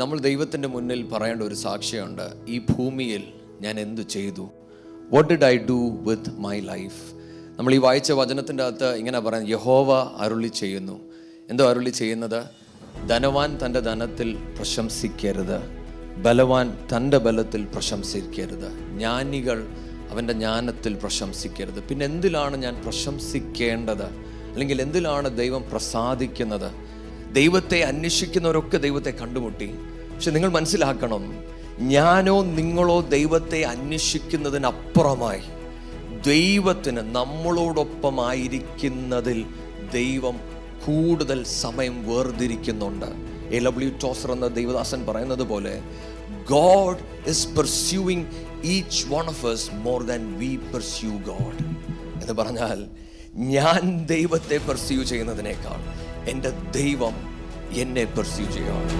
നമ്മൾ ദൈവത്തിൻ്റെ മുന്നിൽ പറയേണ്ട ഒരു സാക്ഷ്യമുണ്ട്. ഈ ഭൂമിയിൽ ഞാൻ എന്തു ചെയ്തു? What did I do with my life? നമ്മൾ ഈ വായിച്ച വചനത്തിൻ്റെ അകത്ത് ഇങ്ങനെ പറയാം, യഹോവ അരുളി ചെയ്യുന്നു. എന്തോ അരുളി ചെയ്യുന്നത്? ധനവാൻ തൻ്റെ ധനത്തിൽ പ്രശംസിക്കരുത്, ബലവാൻ തൻ്റെ ബലത്തിൽ പ്രശംസിക്കരുത്, ജ്ഞാനികൾ അവൻ്റെ ജ്ഞാനത്തിൽ പ്രശംസിക്കരുത്. പിന്നെ എന്തിലാണ് ഞാൻ പ്രശംസിക്കേണ്ടത്? അല്ലെങ്കിൽ എന്തിലാണ് ദൈവം പ്രസാദിക്കുന്നത്? ദൈവത്തെ അന്വേഷിക്കുന്നവരൊക്കെ ദൈവത്തെ കണ്ടുമുട്ടി. പക്ഷെ നിങ്ങൾ മനസ്സിലാക്കണം, ഞാനോ നിങ്ങളോ ദൈവത്തെ അന്വേഷിക്കുന്നതിനപ്പുറമായി ദൈവത്തിന് നമ്മളോടൊപ്പമായിരിക്കുന്നതിൽ ദൈവം കൂടുതൽ സമയം വേർതിരിക്കുന്നുണ്ട്. A.W. ടോസർ എന്ന ദൈവദാസൻ പറയുന്നത് പോലെ, God is pursuing each one of us more than we pursue God. എന്ന് പറഞ്ഞാൽ, ഞാൻ ദൈവത്തെ പെർസ്യൂ ചെയ്യുന്നതിനേക്കാൾ എൻ്റെ ദൈവം എന്നെ പെർസ്യൂ ചെയ്യുകയാണ്.